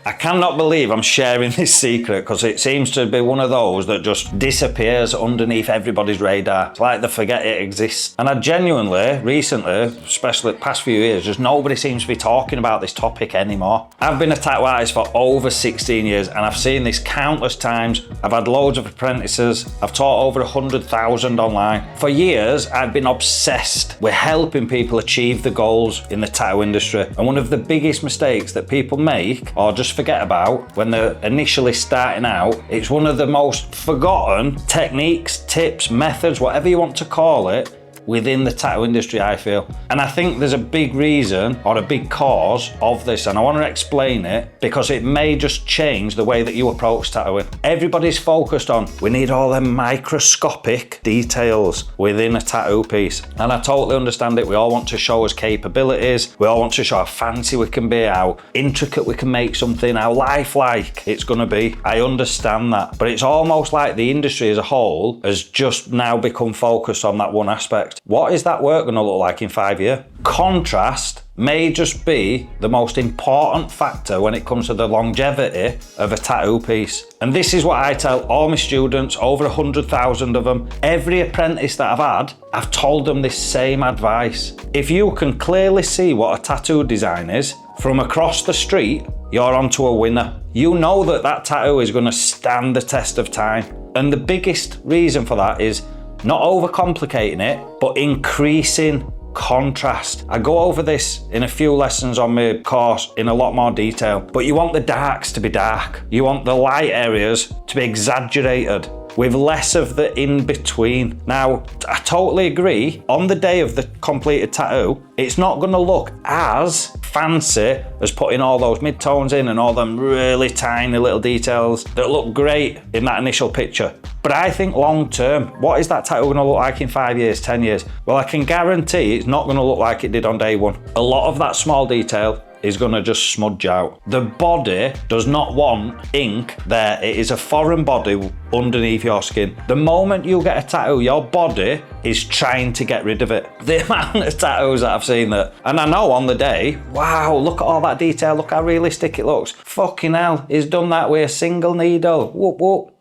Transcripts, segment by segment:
I cannot believe I'm sharing this secret because it seems to be one of those that just disappears underneath everybody's radar. It's like they forget it exists. And I genuinely, recently, especially the past few years, just nobody seems to be talking about this topic anymore. I've been a tattoo artist for over 16 years and I've seen this countless times. I've had loads of apprentices. I've taught over 100,000 online. For years, I've been obsessed with helping people achieve the goals in the tattoo industry. And one of the biggest mistakes that people make, or just forget about when they're initially starting out, it's one of the most forgotten techniques, tips, methods, whatever you want to call it, within the tattoo industry, I feel. And I think there's a big reason or a big cause of this, and I want to explain it because it may just change the way that you approach tattooing. Everybody's focused on, we need all them microscopic details within a tattoo piece. And I totally understand it. We all want to show us capabilities. We all want to show how fancy we can be, how intricate we can make something, how lifelike it's going to be. I understand that. But it's almost like the industry as a whole has just now become focused on that one aspect. What is that work going to look like in 5 years? Contrast may just be the most important factor when it comes to the longevity of a tattoo piece. And this is what I tell all my students, over 100,000 of them. Every apprentice that I've had, I've told them this same advice. If you can clearly see what a tattoo design is from across the street, you're onto a winner. You know that that tattoo is going to stand the test of time. And the biggest reason for that is not overcomplicating it, but increasing contrast. I go over this in a few lessons on my course in a lot more detail, but you want the darks to be dark. You want the light areas to be exaggerated with less of the in-between. Now, I totally agree, on the day of the completed tattoo, it's not going to look as fancy as putting all those mid-tones in and all them really tiny little details that look great in that initial picture. But I think long-term, what is that tattoo going to look like in 5 years, 10 years? Well, I can guarantee it's not going to look like it did on day one. A lot of that small detail is going to just smudge out. The body does not want ink there. It is a foreign body underneath your skin. The moment you get a tattoo, your body is trying to get rid of it. The amount of tattoos that I've seen that, and I know on the day, wow, look at all that detail, look how realistic it looks. Fucking hell, he's done that with a single needle. Whoop, whoop.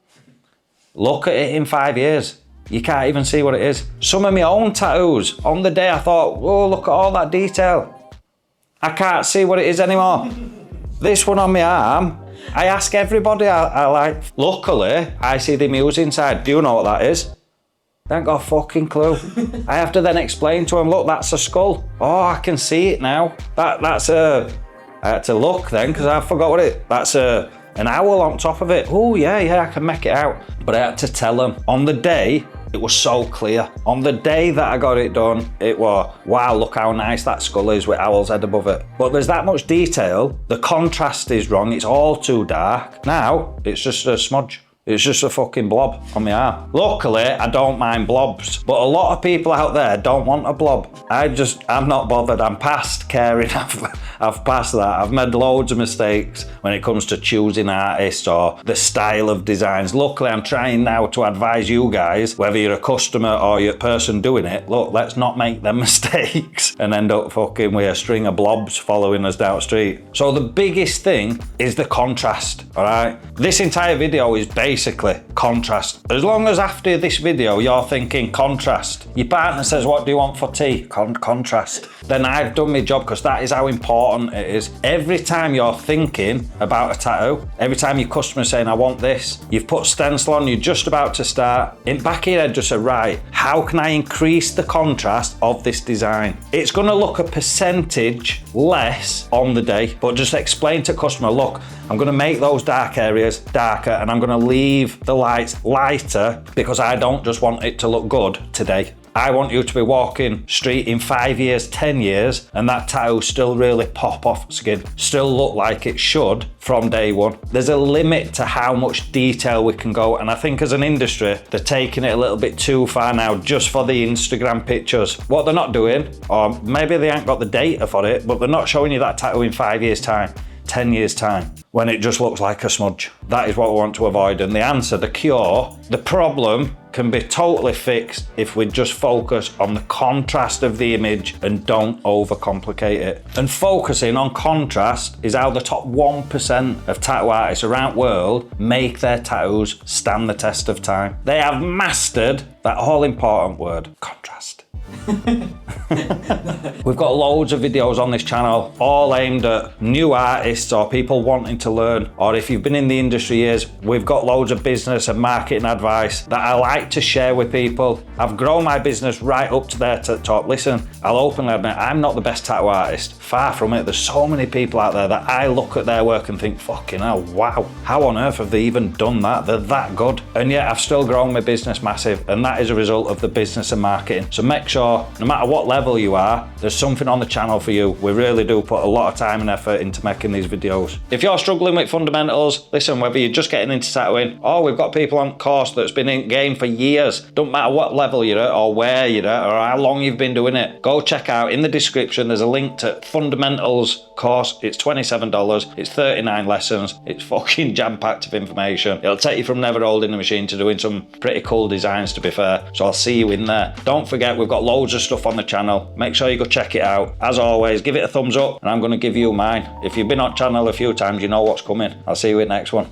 Look at it in 5 years. You can't even see what it is. Some of my own tattoos, on the day I thought, whoa, look at all that detail. I can't see what it is anymore. This one on my arm, I ask everybody I like. Luckily, I see the muse inside. Do you know what that is? They ain't got a fucking clue. I have to then explain to them, look, that's a skull. Oh, I can see it now. That's a... I had to look then, because I forgot what that's an owl on top of it. Oh, yeah, I can make it out. But I had to tell them. On the day, it was so clear. On the day that I got it done, it was, wow, look how nice that skull is with owl's head above it. But there's that much detail, the contrast is wrong, it's all too dark. Now, it's just a smudge. It's just a fucking blob on my arm. Luckily, I don't mind blobs, but a lot of people out there don't want a blob. I'm not bothered. I'm past caring. I've passed that. I've made loads of mistakes when it comes to choosing artists or the style of designs. Luckily, I'm trying now to advise you guys, whether you're a customer or you're a person doing it, look, let's not make them mistakes and end up fucking with a string of blobs following us down the street. So the biggest thing is the contrast, all right? This entire video is basically contrast. As long as after this video you're thinking contrast, your partner says, what do you want for tea? Contrast. Then I've done my job, because that is how important it is. Every time you're thinking about a tattoo, every time your customer's saying, I want this, you've put stencil on, you're just about to start, in back of your head just say, right, how can I increase the contrast of this design? It's going to look a percentage less on the day, but just explain to customer, look, I'm going to make those dark areas darker and I'm going to leave the lights lighter because I don't just want it to look good today. I want you to be walking street in 5 years, 10 years, and that tattoo still really pop off skin, still look like it should from day one. There's a limit to how much detail we can go, and I think as an industry, they're taking it a little bit too far now just for the Instagram pictures. What they're not doing, or maybe they ain't got the data for it, but they're not showing you that tattoo in 5 years' time. 10 years time when it just looks like a smudge? That is what we want to avoid. And the answer, the cure, the problem can be totally fixed if we just focus on the contrast of the image and don't overcomplicate it. And focusing on contrast is how the top 1% of tattoo artists around the world make their tattoos stand the test of time. They have mastered that all important word, contrast. We've got loads of videos on this channel, all aimed at new artists or people wanting to learn, or if you've been in the industry years, we've got loads of business and marketing advice that I like to share with people. I've grown my business right up to there to the top. Listen, I'll openly admit, I'm not the best tattoo artist. Far from it. There's so many people out there that I look at their work and think, fucking hell, wow, how on earth have they even done that? They're that good. And yet I've still grown my business massive, and that is a result of the business and marketing. So make sure, no matter what level you are, there's something on the channel for you. We really do put a lot of time and effort into making these videos. If you're struggling with fundamentals, listen, whether you're just getting into tattooing, or we've got people on course that's been in game for years, don't matter what level you're at or where you're at or how long you've been doing it, go check out in the description, there's a link to Fundamentals course. It's $27, it's 39 lessons, it's fucking jam-packed of information. It'll take you from never holding the machine to doing some pretty cool designs, to be fair. So I'll see you in there. Don't forget, we've got loads of stuff on the channel. Make sure you go check it out. As always, give it a thumbs up and I'm going to give you mine. If you've been on channel a few times, you know what's coming. I'll see you in the next one.